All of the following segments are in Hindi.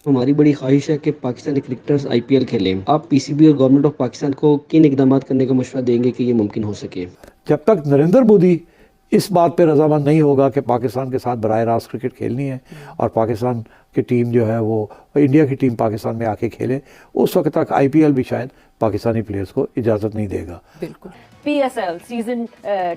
हमारी बड़ी ख्वाहिश है कि पाकिस्तानी क्रिकेटर्स आईपीएल खेलें। आप पीसीबी और गवर्नमेंट ऑफ पाकिस्तान को किन इकदाम करने का मशवरा देंगे कि ये मुमकिन हो सके? जब तक नरेंद्र मोदी इस बात पे रजामंद नहीं होगा कि पाकिस्तान के साथ बराह रास्त क्रिकेट खेलनी है और पाकिस्तान की टीम जो है वो इंडिया की टीम पाकिस्तान में आके खेले, उस वक्त तक आईपीएल भी शायद पाकिस्तानी प्लेयर्स को इजाज़त नहीं देगा। बिल्कुल। पीएसएल सीजन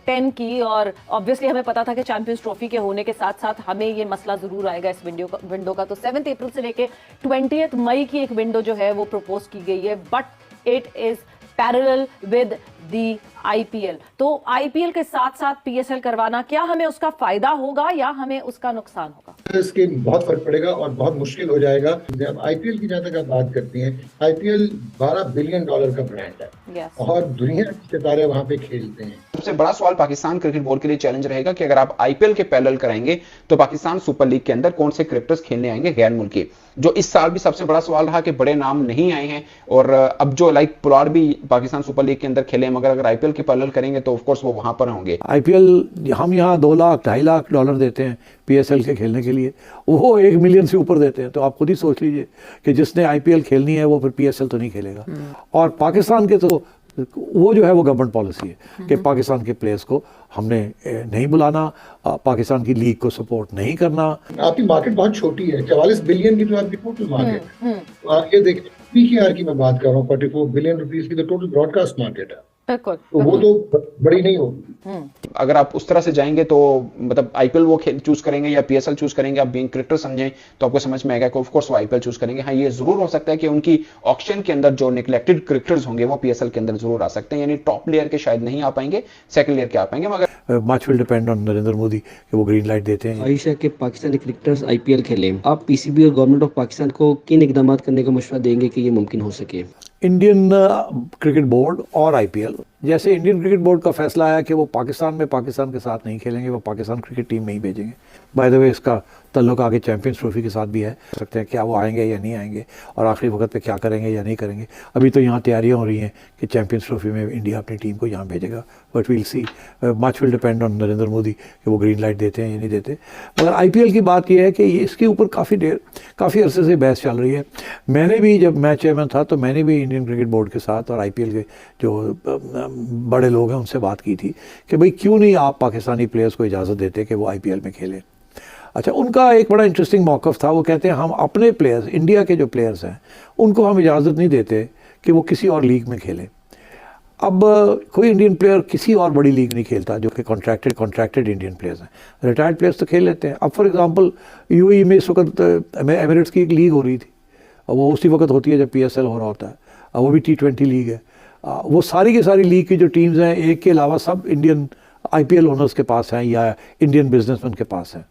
10 की, और ऑब्वियसली हमें पता था कि चैंपियंस ट्रॉफी के होने के साथ साथ हमें ये मसला जरूर आएगा इस विंडो का। तो 7 अप्रैल से लेके 20 मई की एक विंडो जो है वो प्रपोज की गई है, but it is parallel with the IPL. तो आईपीएल के साथ साथ पीएसएल करवाना, क्या हमें उसका फायदा होगा या हमें उसका नुकसान होगा? इसके बहुत फर्क पड़ेगा और बहुत मुश्किल हो जाएगा। जब आईपीएल की जहां तक आप बात करती हैं, आईपीएल $12 बिलियन का ब्रांड है। Yes. और दुनिया के सितारे वहां पे खेलते हैं। सबसे बड़ा सवाल पाकिस्तान क्रिकेट बोर्ड के लिए चैलेंज रहेगा कि अगर आप आईपीएल के पैरेलल कराएंगे तो पाकिस्तान सुपर लीग के अंदर कौन से क्रिकेटर्स खेलने आएंगे गैर मुल्की, जो इस साल भी सबसे बड़ा सवाल रहा कि बड़े नाम नहीं आए हैं। और अब जो लाइक पुलार भी पाकिस्तान सुपर लीग के अंदर खेले, मगर अगर आईपीएल के पैरेलल करेंगे तो ऑफ कोर्स वो वहां पर होंगे। आईपीएल हम यहाँ 2 लाख $2.5 लाख देते हैं पीएसएल के खेलने के लिए, वो 1 मिलियन से ऊपर देते हैं। तो आप खुद ही सोच लीजिए कि जिसने आईपीएल खेलनी है वो फिर पीएसएल तो नहीं खेलेगा। और पाकिस्तान के तो वो जो है वो गवर्नमेंट पॉलिसी है कि पाकिस्तान के प्लेयर्स को हमने नहीं बुलाना, पाकिस्तान की लीग को सपोर्ट नहीं करना। आपकी मार्केट बहुत छोटी है, 44 बिलियन की तो आपकी टोटल मार्केट। ये देखिए, पीकेआर की मैं बात कर रहा हूँ, 44 बिलियन रुपीस की तो टोटल ब्रॉडकास्ट मार्केट है। बिल्कुल। तो वो तो बड़ी नहीं होगी। अगर आप उस तरह से जाएंगे तो मतलब आईपीएल वो चूज करेंगे या पीएसएल चूज करेंगे, आप बीइंग क्रिकेटर समझें तो आपको समझ में आएगा कि ऑफ कोर्स वो आईपीएल चूज करेंगे। हाँ, ये जरूर हो सकता है कि उनकी ऑक्शन के अंदर जो निगलेक्टेड क्रिकेटर्स होंगे वो पीएसएल के अंदर जरूर आ सकते हैं, यानी टॉप प्लेयर के शायद नहीं आ पाएंगे, सेकंड लेयर के आ पाएंगे। मगर much will depend on Narendra Modi कि वो ग्रीन लाइट देते हैं। ख्वाहिश है कि पाकिस्तानी क्रिकेटर्स आईपीएल खेलें। आप पीसीबी और गवर्नमेंट ऑफ पाकिस्तान को किन इकदाम करने का मशवरा देंगे कि ये मुमकिन हो सके? इंडियन क्रिकेट बोर्ड और आईपीएल, जैसे इंडियन क्रिकेट बोर्ड का फैसला आया कि वो पाकिस्तान में पाकिस्तान के साथ नहीं खेलेंगे, वो पाकिस्तान क्रिकेट टीम में ही भेजेंगे। बाय द वे इसका ताल्लुक आगे चैंपियंस ट्रॉफी के साथ भी है, सकते हैं क्या वो आएंगे या नहीं आएंगे और आखिरी वक्त पे क्या करेंगे या नहीं करेंगे। अभी तो यहाँ तैयारियाँ हो रही हैं कि चैंपियंस ट्रॉफी में इंडिया अपनी टीम को यहाँ भेजेगा, but we'll see. Much will depend on Narendra Modi कि वो ग्रीन लाइट देते हैं या नहीं देते। मगर आईपीएल की बात यह है कि इसके ऊपर काफ़ी अरसे से बहस चल रही है। मैंने भी, जब मैं चेयरमैन था तो मैंने भी इंडियन क्रिकेट बोर्ड के साथ और आईपीएल के जो बड़े लोग हैं उनसे बात की थी कि भाई क्यों नहीं आप पाकिस्तानी प्लेयर्स को इजाज़त देते कि वो आईपीएल में खेलें। अच्छा, उनका एक बड़ा इंटरेस्टिंग मौक़िफ़ था। वो कहते हैं हम अपने प्लेयर्स, इंडिया के जो प्लेयर्स हैं उनको हम इजाज़त नहीं देते कि वो किसी और लीग में खेलें। अब कोई इंडियन प्लेयर किसी और बड़ी लीग नहीं खेलता जो कि कॉन्ट्रैक्टेड इंडियन प्लेयर्स हैं। रिटायर्ड प्लेयर्स तो खेल लेते हैं। अब फॉर एग्जांपल यूएई में इस वक्त एमिरेट्स की एक लीग हो रही थी, वो उसी वक्त होती है जब पीएसएल हो रहा होता है, वो भी T20 लीग है। वो सारी की सारी लीग की जो टीम्स हैं, एक के अलावा सब इंडियन आईपीएल ओनर्स के पास हैं या इंडियन बिजनेसमैन के पास हैं।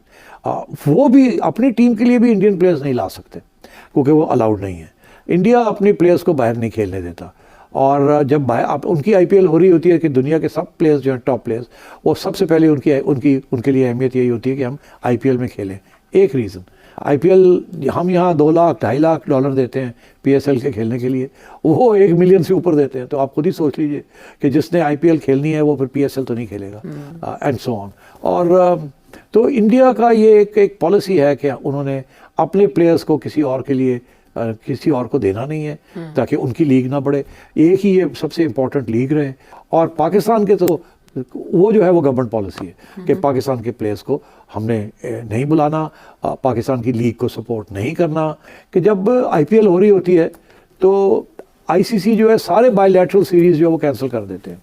वो भी अपनी टीम के लिए भी इंडियन प्लेयर्स नहीं ला सकते क्योंकि वो अलाउड नहीं है। इंडिया अपनी प्लेयर्स को बाहर नहीं खेलने देता। और जब बाहर उनकी आईपीएल हो रही होती है कि दुनिया के सब प्लेयर्स जो हैं टॉप प्लेयर्स, वो सबसे पहले उनके लिए अहमियत यही होती है कि हम आईपीएल में खेलें। एक रीज़न, आईपीएल हम यहाँ 2 लाख $2.5 लाख देते हैं पीएसएल के खेलने के लिए, वो 1 मिलियन से ऊपर देते हैं। तो आप खुद ही सोच लीजिए कि जिसने आईपीएल खेलनी है वो फिर पीएसएल तो नहीं खेलेगा, एंड सो ऑन। और तो इंडिया का ये एक पॉलिसी है कि उन्होंने अपने प्लेयर्स को किसी और को देना नहीं है ताकि उनकी लीग ना बढ़े। एक ही ये सबसे इम्पोर्टेंट लीग रहे। और पाकिस्तान के तो वो जो है वो गवर्नमेंट पॉलिसी है कि पाकिस्तान के प्लेयर्स को हमने नहीं बुलाना, पाकिस्तान की लीग को सपोर्ट नहीं करना। कि जब आईपीएल हो रही होती है तो आईसीसी जो है सारे बायलैटरल सीरीज़ जो है वो कैंसिल कर देते हैं।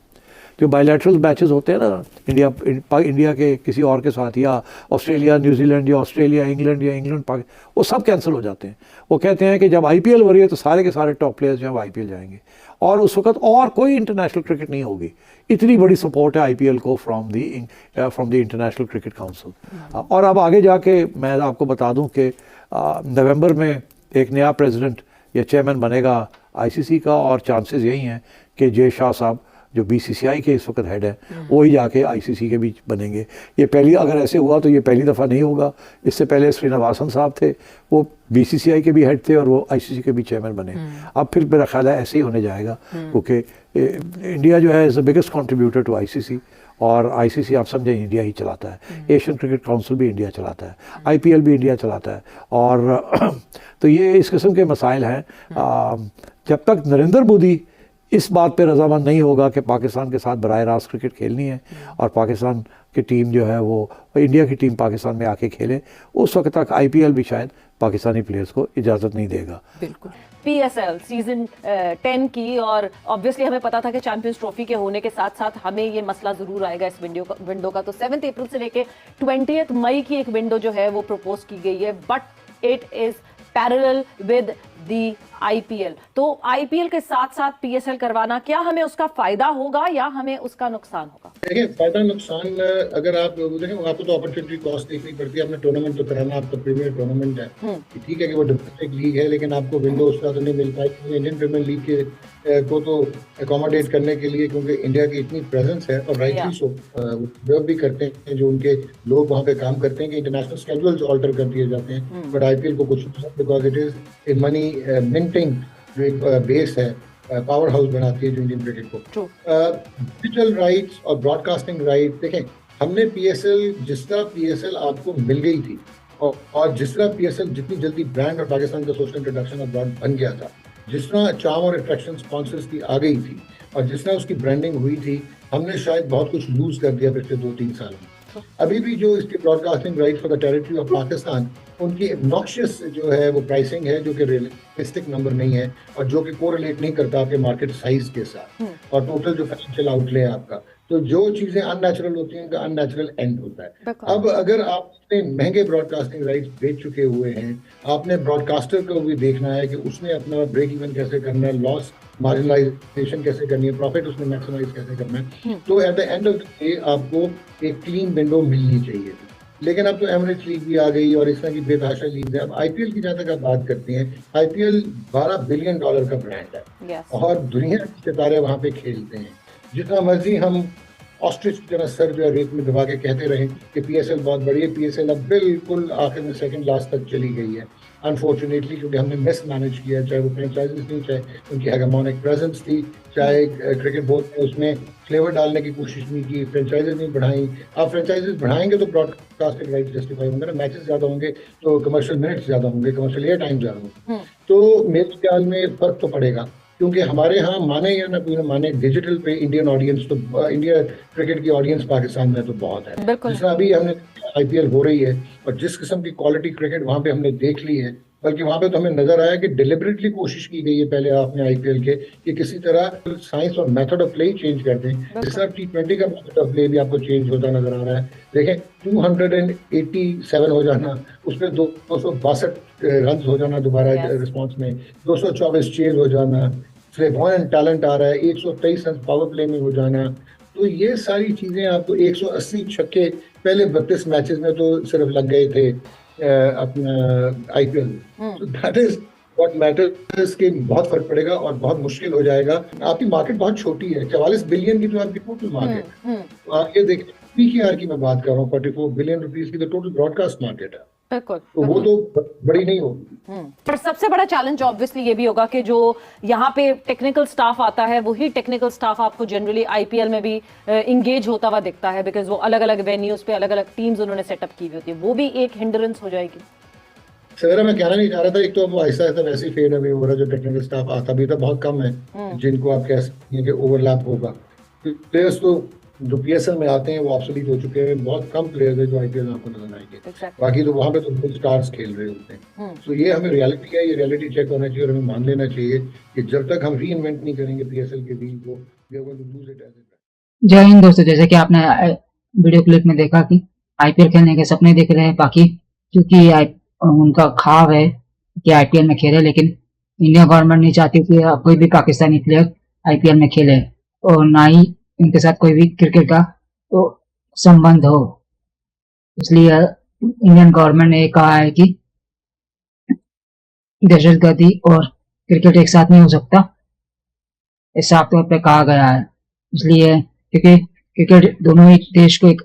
जो बायलैटरल मैचेस होते हैं ना इंडिया के किसी और के साथ, या ऑस्ट्रेलिया न्यूजीलैंड, या ऑस्ट्रेलिया इंग्लैंड, या इंग्लैंड पाकिस्तान, वो सब कैंसिल हो जाते हैं। वो कहते हैं कि जब आईपीएल हो रही है तो सारे के सारे टॉप प्लेयर्स जो हैं वो आईपीएल जाएंगे और उस वक्त और कोई इंटरनेशनल क्रिकेट नहीं होगी। इतनी बड़ी सपोर्ट है आईपीएल को from the international cricket council. और अब आगे जाके मैं आपको बता दूं कि नवंबर में एक नया प्रेसिडेंट या चेयरमैन बनेगा आईसीसी का, और चांसेस यही हैं कि जय शाह साहब जो बीसीसीआई के इस वक्त हेड है वो ही जाके आईसीसी के बीच बनेंगे। ये पहली, अगर ऐसे हुआ तो ये पहली दफ़ा नहीं होगा। इससे पहले श्रीनिवासन साहब थे, वो बीसीसीआई के भी हेड थे और वो आईसीसी के भी चेयरमैन बने। अब फिर मेरा ख्याल है ऐसे ही होने जाएगा क्योंकि इंडिया जो है is the biggest contributor to ICC, और आईसीसी आप समझे इंडिया ही चलाता है, एशियन क्रिकेट काउंसिल भी इंडिया चलाता है, आईपीएल भी इंडिया चलाता है। और तो ये इस किस्म के मसाइल हैं। जब तक नरेंद्र मोदी इस बात पे रजामंद नहीं होगा कि पाकिस्तान के साथ बराह रास्त क्रिकेट खेलनी है और पाकिस्तान की टीम जो है वो इंडिया की टीम पाकिस्तान में आके खेले, उस वक्त तक आईपीएल भी शायद पाकिस्तानी प्लेयर्स को इजाज़त नहीं देगा। बिल्कुल। पीएसएल सीजन 10 की, और ऑब्वियसली हमें पता था कि चैंपियंस ट्रॉफी के होने के साथ साथ हमें ये मसला जरूर आएगा इस विंडो का। तो 7 अप्रैल से लेके 20 मई की एक विंडो जो है वो प्रपोज की गई है, but it is parallel with the IPL. तो आईपीएल के साथ साथ पीएसएल करवाना, क्या हमें उसका फायदा होगा या हमें उसका नुकसान होगा? देखिए, फायदा नुकसान अगर आप देखें, आपको तो अपॉर्चुनिटी कॉस्ट देखनी पड़ती है। आपने टूर्नामेंट तो कराना, आपका प्रीमियर टूर्नामेंट है, ठीक है कि वो डोमेस्टिक लीग है, लेकिन आपको विंडो उसका तो नहीं मिल पाएगी इंडियन प्रीमियर लीग के को तो अकोमोडेट करने के लिए, क्योंकि इंडिया की इतनी प्रेजेंस है और राइटली सो वो भी करते हैं जो उनके लोग वहाँ पे काम करते हैं कि इंटरनेशनल स्केड्यूल्स ऑल्टर कर दिए जाते हैं, बट आईपीएल को कुछ because it is a money minting जो एक बेस है, पावर हाउस बनाती है जो इंडियन क्रिकेट को। डिजिटल राइट्स और ब्रॉडकास्टिंग राइट, देखें हमने पीएसएल, जिस तरह पीएसएल आपको मिल गई थी और जिस तरह पीएसएल जितनी जल्दी ब्रांड और पाकिस्तान का सोशल इंट्रोडक्शन और ब्रांड बन गया था, जिस तरह चार्म और अट्रैक्शन स्पॉन्सर्स की आ गई थी और जिस तरह उसकी ब्रांडिंग हुई थी, हमने शायद बहुत कुछ लूज कर दिया पिछले 2-3 साल में। अभी भी जो इसकी broadcasting right for the territory of Pakistan, उनकी नॉक्शियस जो है वो प्राइसिंग है जो कि रियलिस्टिक नंबर नहीं है और जो कि कोरिलेट नहीं करता आपके मार्केट साइज के साथ और टोटल जो फाइनेंशियल आउटले है आपका। तो जो चीजें अननेचुरल होती हैं उनका अननेचुरल एंड होता है। अब अगर आप इतने महंगे ब्रॉडकास्टिंग राइट्स बेच चुके हुए हैं, आपने ब्रॉडकास्टर को भी देखना है कि उसने अपना ब्रेक इवन कैसे करना है, लॉस मार्जिनलाइजेशन कैसे करनी है, प्रॉफिट उसने मैक्सिमाइज कैसे करना है। तो at the end of the day आपको एक क्लीन विंडो मिलनी चाहिए। लेकिन अब तो एमरेट्स लीग भी आ गई और इस तरह की बेतहाशा लीग है। अब आईपीएल की जहाँ तक आप बात करते हैं, आईपीएल $12 बिलियन का ब्रांड है और दुनिया के सितारे वहाँ पे खेलते हैं। जितना मर्जी हम ऑस्ट्रिच की तरह सर जो है रेत में दबा के कहते रहे कि पीएसएल बहुत बड़ी है, पीएसएल अब बिल्कुल आखिर में सेकंड लास्ट तक चली गई है अनफॉर्चुनेटली, क्योंकि हमने मिस मैनेज किया, चाहे वो फ्रेंचाइजीज थी, चाहे उनकी हेगेमोनिक प्रेजेंस थी, चाहे क्रिकेट बोर्ड ने उसमें फ्लेवर डालने की कोशिश नहीं की, फ्रेंचाइजीज नहीं बढ़ाई। आप फ्रेंचाइजीज बढ़ाएंगे तो ब्रॉडकास्टिंग राइट जस्टिफाई होंगे ना, मैचेस ज्यादा होंगे तो कमर्शियल मिनट्स ज्यादा होंगे, कमर्शियल एयर टाइम ज्यादा होंगे। तो मेरे ख्याल में फर्क तो पड़ेगा, क्योंकि हमारे यहाँ माने या ना कोई ना माने, डिजिटल पे इंडियन ऑडियंस तो इंडिया क्रिकेट की ऑडियंस पाकिस्तान में तो बहुत है। जिस तरह अभी हमने आईपीएल हो रही है और जिस किस्म की क्वालिटी क्रिकेट वहाँ पे हमने देख ली है, बल्कि वहाँ पे तो हमें नजर आया कि डिलिबरेटली कोशिश की गई है पहले आपने आईपीएल के कि किसी तरह साइंस और method of play he change कर दें। जिस तरह T20 का मेथड ऑफ प्ले भी आपको चेंज होता नजर आ रहा है। देखें 287 हो जाना, उसमें 262 रन हो जाना दोबारा रिस्पॉन्स में, 224 चेज हो जाना, फ्लेवॉयंट टैलेंट आ रहा है, 123 रन पावर प्ले में हो जाना। तो ये सारी चीजें आपको 180 छक्के पहले 32 मैचेस में तो सिर्फ लग गए थे अपना आईपीएल में। तो दैट इज व्हाट मैटर्स के बहुत फर्क पड़ेगा और बहुत मुश्किल हो जाएगा। आपकी मार्केट बहुत छोटी है, 44 बिलियन की तो आपकी टोटल मार्केट। आप ये देखिए, पीकेआर की मैं बात कर रहा हूँ, 44 बिलियन रुपीस की तो टोटल ब्रॉडकास्ट मार्केट है। बिल्कुल, तो वो तो बड़ी नहीं होगी। पर सबसे बड़ा चैलेंज ऑब्वियसली ये भी होगा कि जो यहाँ पे टेक्निकल स्टाफ आता है, वही टेक्निकल स्टाफ आपको जनरली आईपीएल में भी इंगेज होता हुआ दिखता है, बिकॉज वो अलग अलग वेन्यूज पे अलग अलग टीम्स उन्होंने सेटअप की हुई होती है, वो भी एक हिंड्रेंस हो जाएगी। सवेरा मैं कहना नहीं चाह रहा था, एक तो अब ऐसा ऐसा वैसे ही फेड अवे हो रहा है, जो टेक्निकल स्टाफ आता भी था बहुत कम है जिनको आप कह सकते हैं कि ओवरलैप होगा। प्लेयर्स तो जो पीएसएल में आते हैं वो ऑब्सोलीट हो चुके हैं, बहुत कम प्लेयर्स है जो आईपीएल में आपको नजर आएंगे। बाकी तो वहां पे तो फुल स्टार्स खेल रहे होते हैं। तो ये हमें रियलिटी है, ये रियलिटी चेक होना चाहिए और हमें मान लेना चाहिए कि जब तक हम री इन्वेंट नहीं करेंगे पीएसएल के व्हील को, we are going to lose it as it. जय हिंद दोस्तों, जैसे कि आपने वीडियो क्लिप में देखा कि आईपीएल खेलने के सपने देख रहे हैं बाकी, क्योंकि उनका ख्वाब है कि आईपीएल में खेले, लेकिन इंडिया गवर्नमेंट नहीं चाहती कि कोई भी पाकिस्तानी प्लेयर आईपीएल में खेले और ना ही इनके साथ कोई भी क्रिकेट का तो संबंध हो। इसलिए इंडियन गवर्नमेंट ने कहा है कि दहशतगर्दी और क्रिकेट एक साथ नहीं हो सकता, इस साफ तौर पे कहा गया है। इसलिए क्योंकि क्रिकेट दोनों ही देश को एक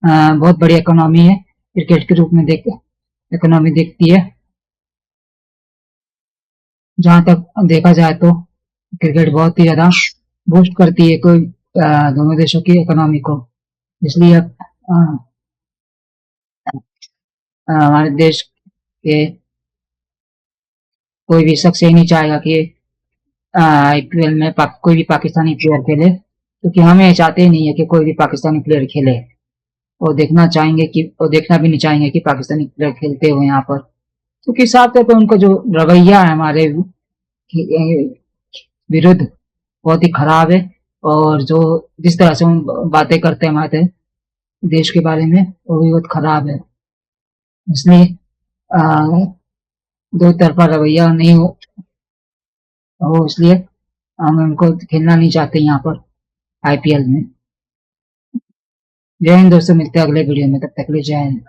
बहुत बड़ी इकोनॉमी है, क्रिकेट के रूप में इकोनॉमी देखती है। जहां तक देखा जाए तो क्रिकेट बहुत ही ज्यादा बूस्ट करती है कोई दोनों देशों की इकोनॉमी को। इसलिए हमारे देश के कोई भी शख्स ये नहीं चाहेगा कि आईपीएल में कोई भी पाकिस्तानी प्लेयर खेले, क्योंकि हम ये चाहते ही नहीं है कि कोई भी पाकिस्तानी प्लेयर खेले। वो देखना भी नहीं चाहेंगे कि पाकिस्तानी प्लेयर खेलते हुए यहाँ पर, क्योंकि साफ तौर पर उनका जो रवैया है हमारे विरुद्ध बहुत ही खराब है, और जो जिस तरह से हम बातें करते हैं हमारे देश के बारे में वो भी बहुत खराब है। इसलिए दो तरफा रवैया नहीं हो इसलिए हम उनको खेलना नहीं चाहते यहाँ पर आईपीएल में। जय हिंद दोस्तों, मिलते हैं अगले वीडियो में, तब तक के लिए जय हिंद।